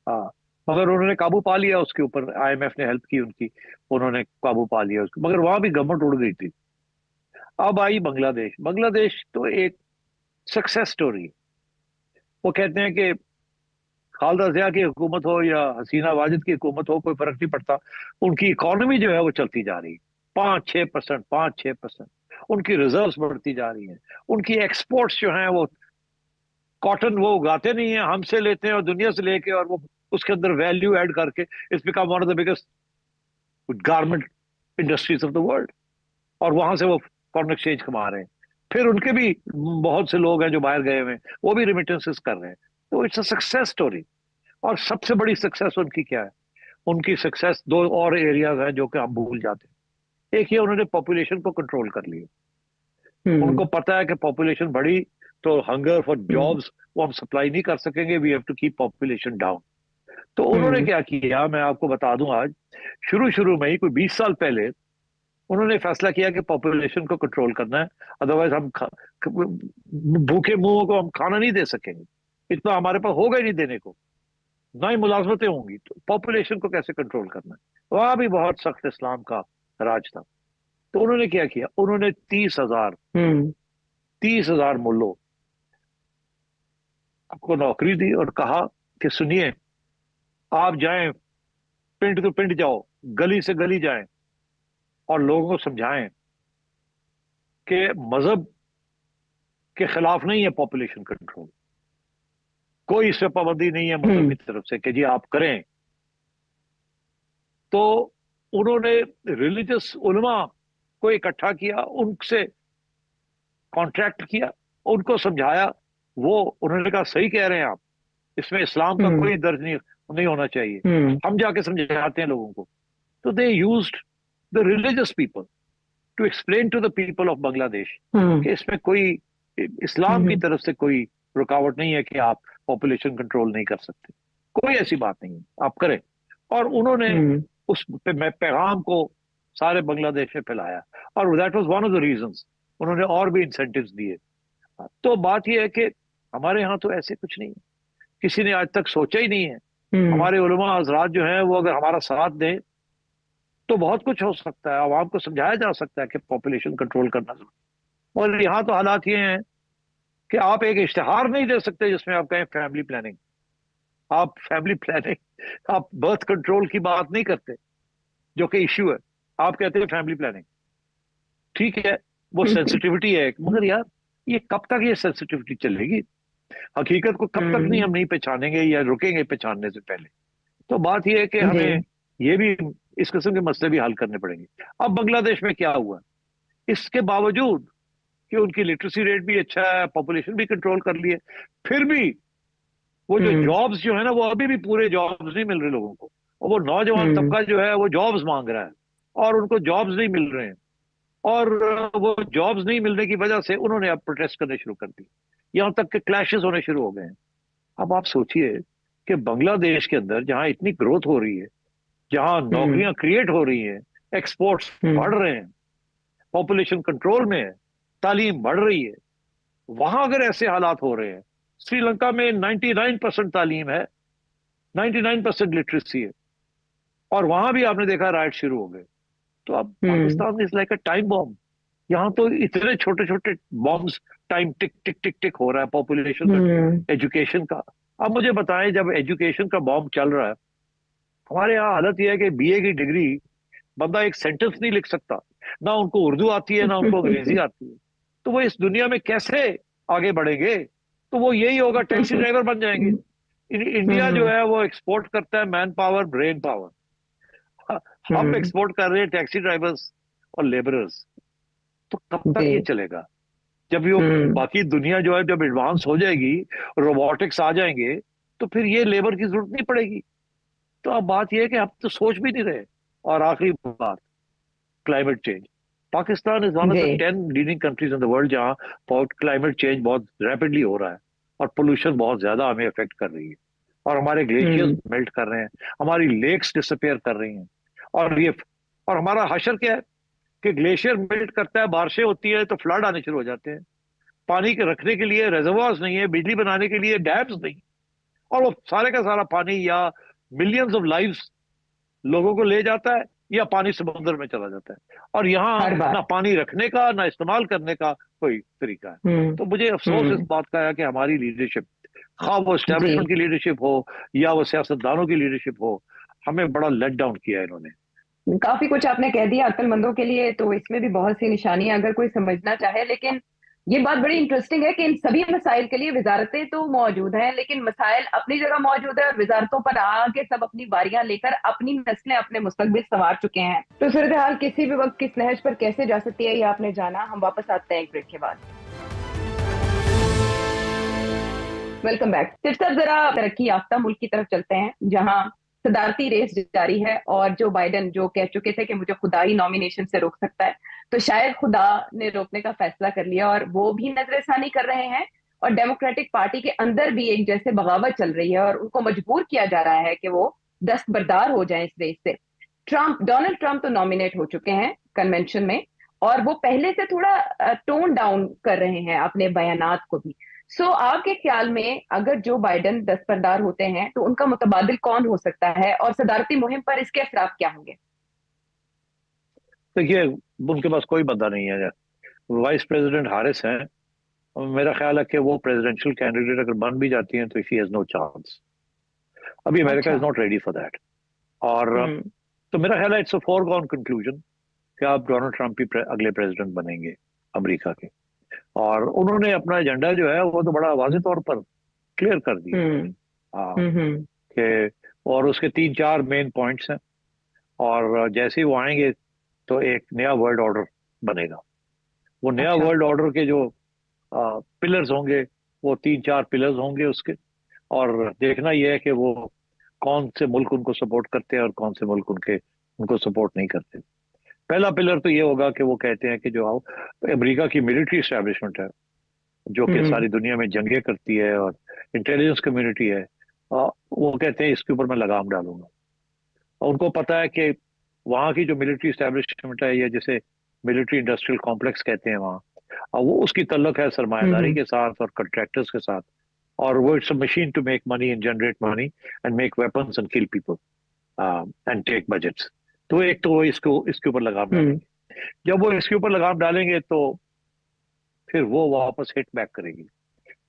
हाँ, मगर उन्होंने काबू पा लिया उसके ऊपर, आईएमएफ ने हेल्प की उनकी, उन्होंने काबू पा लिया उसको, मगर वहां भी गवर्नमेंट उड़ गई थी। अब आई बांग्लादेश। बांग्लादेश तो एक सक्सेस स्टोरी है। वो कहते हैं कि खालदा जिया की हुकूमत हो या हसीना वाजिद की हुकूमत हो, कोई फर्क नहीं पड़ता, उनकी इकोनॉमी जो है वो चलती जा रही है। 5-6%, 5-6%। उनकी रिजर्व्स बढ़ती जा रही हैं। उनकी एक्सपोर्ट्स जो हैं वो, कॉटन वो उगाते नहीं है, हमसे लेते हैं और दुनिया से लेके, और वो उसके अंदर वैल्यू ऐड करके it's become one of the biggest garment industries of the world. और वहां से वो फॉरेन एक्सचेंज कमा रहे हैं। फिर उनके भी बहुत से लोग हैं जो बाहर गए हुए हैं, वो भी रिमिटेंसेस कर रहे हैं। तो इट्स अ सक्सेस स्टोरी। और सबसे बड़ी सक्सेस उनकी क्या है? उनकी सक्सेस दो और एरियाज हैं जो कि हम भूल जाते हैं। एक ये, उन्होंने पॉपुलेशन को कंट्रोल कर लिया। उनको हम्म। पता है कि पॉपुलेशन बढ़ी तो हंगर फॉर हम्म। जॉब्स वो हम सप्लाई नहीं कर सकेंगे, we have to keep population down. तो उन्होंने हम्म। क्या किया, मैं आपको बता दूं आज, शुरू शुरू में ही कोई 20 साल पहले उन्होंने फैसला किया कि पॉपुलेशन को कंट्रोल करना है, अदरवाइज हम भूखे मुंहों को हम खाना नहीं दे सकेंगे, इतना हमारे पास होगा ही नहीं देने को, ना ही मुलाजमतें होंगी, तो पॉपुलेशन को कैसे कंट्रोल करना है। वहां भी बहुत सख्त इस्लाम का राज था। तो उन्होंने क्या किया, उन्होंने 30,000, हम्म। 30,000 मुल्लों को नौकरी दी और कहा कि सुनिए, आप जाएं, पिंड टू पिंड जाओ, गली से गली जाएं और लोगों को समझाएं कि मजहब के खिलाफ नहीं है पॉपुलेशन कंट्रोल, कोई इस पे पाबंदी नहीं है मजहब की हम्म। तरफ से कि जी आप करें। तो उन्होंने रिलीजियस उलमा को इकट्ठा किया, उनसे कॉन्ट्रैक्ट किया, उनको समझाया। वो उन्होंने कहा सही कह रहे हैं आप, इसमें इस्लाम का हम्म। कोई दर्ज नहीं नहीं होना चाहिए, हम्म। हम जाके समझाते हैं लोगों को। तो they used the religious people to explain to the people of Bangladesh hmm. कि इसमें कोई इस्लाम की हम्म। तरफ से कोई रुकावट नहीं है कि आप पॉपुलेशन कंट्रोल नहीं कर सकते, कोई ऐसी बात नहीं है, आप करें। और उन्होंने हम्म। उस पैगाम को सारे बांग्लादेश में फैलाया, और that was one of the reasons. उन्होंने और भी इंसेंटिव्स दिए। तो बात यह है कि हमारे यहाँ तो ऐसे कुछ नहीं है, किसी ने आज तक सोचा ही नहीं है। हम्म। हमारे उलमा हजरात जो हैं वो अगर हमारा साथ दें तो बहुत कुछ हो सकता है, आवाम को समझाया जा सकता है कि पॉपुलेशन कंट्रोल करना जरूरी है। और यहाँ तो हालात ये हैं कि आप एक इश्तेहार नहीं दे सकते जिसमें आप कहें फैमिली प्लानिंग। आप फैमिली प्लानिंग, आप बर्थ कंट्रोल की बात नहीं करते जो कि इश्यू है, आप कहते हैं फैमिली प्लानिंग। ठीक है, वो सेंसिटिविटी है, मगर यार ये कब तक ये सेंसिटिविटी चलेगी? हकीकत को कब तक नहीं हम्म। हम नहीं पहचानेंगे या रुकेंगे पहचानने से पहले? तो बात यह है कि जी। हमें ये भी इस किस्म के मसले भी हल करने पड़ेंगे। अब बांग्लादेश में क्या हुआ, इसके बावजूद कि उनकी लिटरेसी रेट भी अच्छा है, पॉपुलेशन भी कंट्रोल कर लिए, फिर भी वो जो हम्म। जॉब्स जो है ना, वो अभी भी पूरे जॉब्स नहीं मिल रहे लोगों को। और वो नौजवान हम्म। तबका जो है वो जॉब्स मांग रहा है और उनको जॉब्स नहीं मिल रहे हैं। और वो जॉब्स नहीं मिलने की वजह से उन्होंने अब प्रोटेस्ट करने शुरू कर दी, यहां तक कि क्लैशेस होने शुरू हो गए हैं। अब आप सोचिए कि बांग्लादेश के अंदर जहां इतनी ग्रोथ हो रही है, जहां हम्म। नौकरियां क्रिएट हो रही हैं, एक्सपोर्ट्स बढ़ हम्म। रहे हैं, पॉपुलेशन कंट्रोल में है, तालीम बढ़ रही है, वहां अगर ऐसे हालात हो रहे हैं, श्रीलंका में 99% तालीम है, 99% लिटरेसी है, और वहां भी आपने देखा राइट शुरू हो गए। तो अब hmm. Pakistan is like a time bomb. यहाँ तो इतने छोटे छोटे बॉम्ब्स, टाइम टिक टिक टिक टिक हो रहा है पॉपुलेशन का, हम्म। एजुकेशन का। अब मुझे बताएं, जब एजुकेशन का बॉम्ब चल रहा है, हमारे यहाँ हालत यह है कि बीए की डिग्री, बंदा एक सेंटेंस नहीं लिख सकता, ना उनको उर्दू आती है ना उनको अंग्रेजी आती है। तो वो इस दुनिया में कैसे आगे बढ़ेंगे? तो वो यही होगा, टैक्सी ड्राइवर बन जाएंगे। इंडिया जो हम्म। है वो एक्सपोर्ट करता है मैन पावर, ब्रेन पावर। हम हम्म। एक्सपोर्ट कर रहे हैं टैक्सी ड्राइवर्स और लेबरर्स। तो कब तक ये जी। चलेगा? जब ये हम्म। बाकी दुनिया जो है जब एडवांस हो जाएगी, रोबोटिक्स आ जाएंगे, तो फिर ये लेबर की जरूरत नहीं पड़ेगी। तो अब बात यह है कि हम तो सोच भी नहीं रहे। और आखिरी बात, climate change. Pakistan is one of जी। The 10 leading countries in the world जहां क्लाइमेट चेंज बहुत रैपिडली हो रहा है, और पोल्यूशन बहुत ज्यादा हमें अफेक्ट कर रही है, और हमारे ग्लेशियर्स हम्म। मेल्ट कर रहे हैं, हमारी लेक्स डिसअपेयर कर रही हैं। और ये, और हमारा हशर क्या है कि ग्लेशियर मेल्ट करता है, बारिशें होती है तो फ्लड आने शुरू हो जाते हैं, पानी के रखने के लिए रेजर्वायर्स नहीं है, बिजली बनाने के लिए डैम्स नहीं, और वो सारे का सारा पानी या मिलियंस ऑफ लाइव्स लोगों को ले जाता है, या पानी समुद्र में चला जाता है। और यहाँ हर ना बार। पानी रखने का ना इस्तेमाल करने का कोई तरीका है। हम्म। तो मुझे अफसोस इस हम्म। बात का है कि हमारी लीडरशिप, खा वो जी। एस्टेब्लिशमेंट की लीडरशिप हो या वो सियासतदानों की लीडरशिप हो, हमें बड़ा लेट डाउन किया है इन्होंने। काफी कुछ आपने कह दिया अक्लमंदों के लिए, तो इसमें भी बहुत सी निशानियां अगर कोई समझना चाहे। लेकिन ये बात बड़ी इंटरेस्टिंग है कि इन सभी मसाइल के लिए वजारतें तो मौजूद हैं, लेकिन मसाइल अपनी जगह मौजूद है और वजारतों पर आके सब अपनी बारियां लेकर अपनी नस्लें अपने मुस्तकबिल संवार चुके हैं। तो सूरत हाल किसी भी वक्त किस नहज पर कैसे जा सकती है ये आपने जाना। हम वापस आते हैं एक ब्रेक के बाद। Welcome back. फिर से जरा तरक्की याफ्ता मुल्क की तरफ चलते हैं जहां सदारती रेस जारी है और जो बाइडन जो कह चुके थे कि मुझे खुदा ही नॉमिनेशन से रोक सकता है, तो शायद खुदा ने रोकने का फैसला कर लिया और वो भी नजरसानी कर रहे हैं। और डेमोक्रेटिक पार्टी के अंदर भी एक जैसे बगावत चल रही है और उनको मजबूर किया जा रहा है कि वो दस्तबरदार हो जाएं इस रेस से। डोनाल्ड ट्रंप तो नॉमिनेट हो चुके हैं कन्वेंशन में, और वो पहले से थोड़ा टोन डाउन कर रहे हैं अपने बयानात को भी। सो आपके ख्याल में अगर जो बाइडन दस्तबरदार होते हैं तो उनका मुतबादिल कौन हो सकता है और सदारती मुहिम पर इसके असरात क्या होंगे? देखिए, उनके पास कोई बंदा नहीं है। वाइस प्रेसिडेंट हारिस हैं, और मेरा ख्याल है कि वो प्रेसिडेंशियल कैंडिडेट अगर बन भी जाती हैं तो शी हैज नो चांस। अभी अमेरिका अच्छा। Is not ready for that. और हम्म। तो मेरा ख्याल है इट्स अ फॉरगॉन कंक्लूजन कि आप डोनाल्ड ट्रंप ही अगले प्रेसिडेंट बनेंगे अमेरिका के। और उन्होंने अपना एजेंडा जो है वो तो बड़ा वाज़ेह तौर पर क्लियर कर दिया है। हम्म। हाँ, हम्म। कि और उसके तीन चार मेन पॉइंट्स हैं। और जैसे ही वो आएंगे तो एक नया वर्ल्ड ऑर्डर बनेगा। वो नया अच्छा। वर्ल्ड ऑर्डर के जो पिलर्स होंगे, वो तीन चार पिलर्स होंगे उसके। और देखना यह है कि वो कौन से मुल्क उनको सपोर्ट करते हैं और कौन से मुल्क उनके उनको सपोर्ट नहीं करते। पहला पिलर तो ये होगा कि वो कहते हैं कि जो अमेरिका की मिलिट्री एस्टेब्लिशमेंट है, जो कि हम्म। सारी दुनिया में जंगें करती है और इंटेलिजेंस कम्युनिटी है, वो कहते हैं इसके ऊपर मैं लगाम डालूंगा। और उनको पता है कि वहाँ की जो मिलिट्री एस्टेब्लिशमेंट है, या जैसे मिलिट्री इंडस्ट्रियल कॉम्प्लेक्स कहते हैं वहाँ, वो उसकी तल्लुक है सरमायादारी हम्म। के साथ और कॉन्ट्रैक्टर्स के साथ। और वो it's a machine to make money and generate money and make weapons and kill people and take budgets. तो एक तो वो इसको इसके ऊपर लगाम हम्म। डालेंगे। जब वो इसके ऊपर लगाम डालेंगे तो फिर वो वापस हिट बैक करेगी।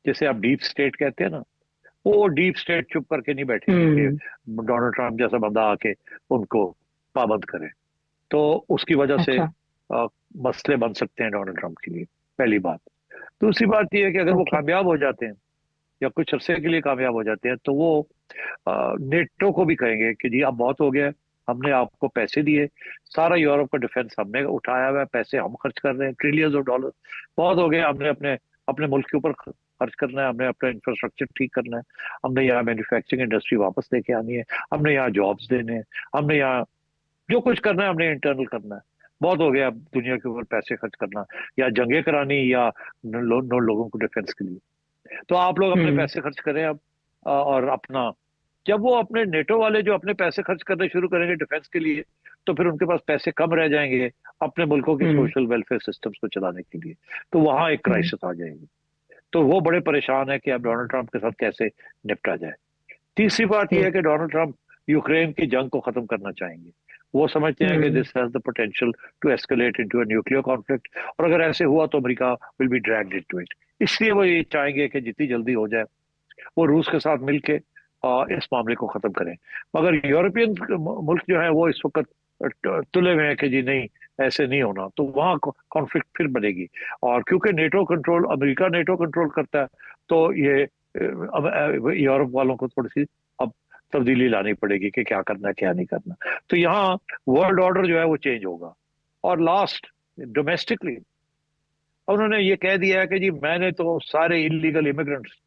जैसे आप डीप स्टेट कहते हैं ना, वो डीप स्टेट चुप करके नहीं बैठेगी कि हम्म। डोनाल्ड ट्रंप जैसा बंदा आके उनको पाबंद करे। तो उसकी वजह से अच्छा। मसले बन सकते हैं डोनाल्ड ट्रंप के लिए, पहली बात। दूसरी बात यह है कि अगर वो ओके। कामयाब हो जाते हैं या कुछ अरसे के लिए कामयाब हो जाते हैं, तो वो नेटो को भी कहेंगे कि जी अब बहुत हो गया है, हमने आपको पैसे दिए, सारा यूरोप का डिफेंस हमने उठाया हुआ है, पैसे हम खर्च कर रहे हैं ट्रिलियंस ऑफ डॉलर, बहुत हो गया, हमने अपने अपने मुल्क के ऊपर खर्च करना है, हमने अपना इंफ्रास्ट्रक्चर ठीक करना है, हमने यहाँ मैन्युफैक्चरिंग इंडस्ट्री वापस लेके आनी है, हमने यहाँ जॉब्स देने हैं, हमने यहाँ जो कुछ करना है हमने इंटरनल करना है। बहुत हो गया अब दुनिया के ऊपर पैसे खर्च करना, या जंगे करानी, या लोगों को डिफेंस के लिए। तो आप लोग अपने हम्म। पैसे खर्च करें अब। और अपना, जब वो अपने नेटो वाले जो अपने पैसे खर्च करने शुरू करेंगे डिफेंस के लिए, तो फिर उनके पास पैसे कम रह जाएंगे अपने मुल्कों के हम्म। सोशल वेलफेयर सिस्टम्स को चलाने के लिए। तो वहां एक हम्म। क्राइसिस आ जाएगी। तो वो बड़े परेशान है कि अब डोनाल्ड ट्रंप के साथ कैसे निपटा जाए। तीसरी बात यह है ठीक। कि डोनाल्ड ट्रंप यूक्रेन की जंग को खत्म करना चाहेंगे। वो समझते हैं कि hmm. This has the potential to escalate into a nuclear conflict, और अगर ऐसे हुआ तो America will be dragged into it. इसलिए वो ये चाहेंगे कि जितनी जल्दी हो जाए वो रूस के साथ मिलके इस मामले को खत्म करें। मगर यूरोपियन मुल्क जो है वो इस वक्त तुले हुए हैं कि जी नहीं, ऐसे नहीं होना, तो वहाँ कॉन्फ्लिक्ट फिर बनेगी। और क्योंकि NATO control, America NATO control करता है, तो ये यूरोप वालों को थोड़ी सी अब तब्दीली लानी पड़ेगी कि क्या करना है क्या नहीं करना। तो यहाँ वर्ल्ड ऑर्डर जो है वो चेंज होगा। और लास्ट, डोमेस्टिकली उन्होंने ये कह दिया है कि जी मैंने तो सारे इलीगल इमिग्रेंट्स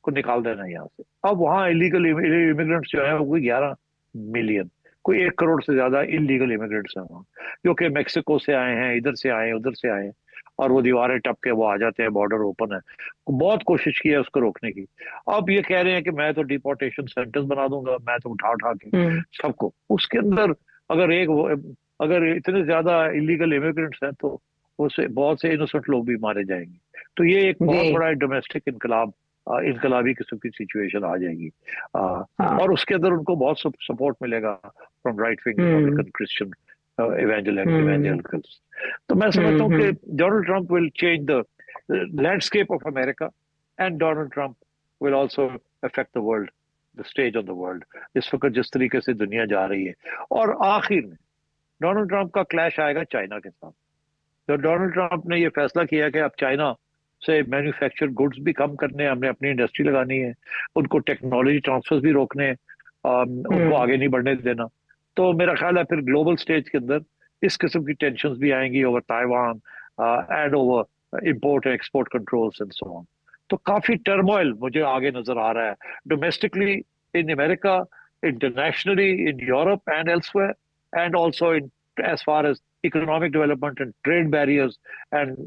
को निकाल देना है यहाँ से। अब वहाँ इलीगल इमिग्रेंट्स जो है वो कोई 11 मिलियन, कोई 1 करोड़ से ज्यादा इलीगल इमिग्रेंट्स हैं वहाँ, जो कि मेक्सिको से आए हैं, इधर से आए हैं, उधर से आए हैं, और वो दीवारें टप के वो आ जाते हैं, बॉर्डर ओपन है। बहुत कोशिश की है उसको रोकने की। अब ये कह रहे हैं कि मैं तो डिपोर्टेशन सेंटर्स बना दूंगा, मैं तो उठा उठा के हम्म। सबको उसके अंदर। अगर अगर इतने ज्यादा इलीगल इमिग्रेंट्स हैं तो उससे बहुत से इनोसेंट लोग भी मारे जाएंगे। तो ये एक जी। बहुत बड़ा डोमेस्टिक इनकलाब इनकलाबी किस्म की सिचुएशन आ जाएगी। हाँ। और उसके अंदर उनको बहुत सपोर्ट मिलेगा from right wing hmm. Republican Christian hmm. Evangelicals. तो मैं समझता हूँ कि hmm. Donald Trump will change the landscape of America, and Donald Trump will also affect the world, the stage of the world, इस वक्त जिस तरीके से दुनिया जा रही है। और आखिर में डोनाल्ड ट्रंप का क्लैश आएगा चाइना के साथ। तो डोनाल्ड ट्रंप ने ये फैसला किया कि अब चाइना से मैन्युफैक्चर गुड्स भी कम करने हैं, हमने अपनी इंडस्ट्री लगानी है, उनको टेक्नोलॉजी ट्रांसफर भी रोकने हैं, उनको हम्म। आगे नहीं बढ़ने देना। तो मेरा ख्याल है फिर ग्लोबल स्टेज के अंदर इस किस्म की टेंशंस भी आएंगी over Taiwan and over import and export controls and so on. तो काफी टर्मोइल मुझे आगे नजर आ रहा है, domestically in America, internationally in Europe and elsewhere, and also in as far as economic development and trade barriers and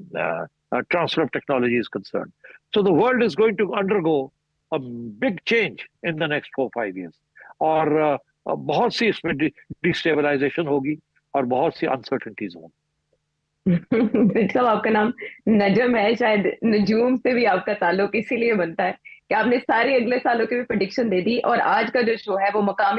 transfer of technology is concerned. So the world is going to undergo a big change in the next 4-5 years. और बहुत सी इसमें destabilisation होगी और बहुत सी uncertainties होंगी। साहब, आपका नाम नजम है, शायद नजूम से भी आपका ताल्लुक इसीलिए बनता है कि आपने सारे अगले सालों की भी प्रेडिक्शन दे दी, और आज का जो शो है वो मकामी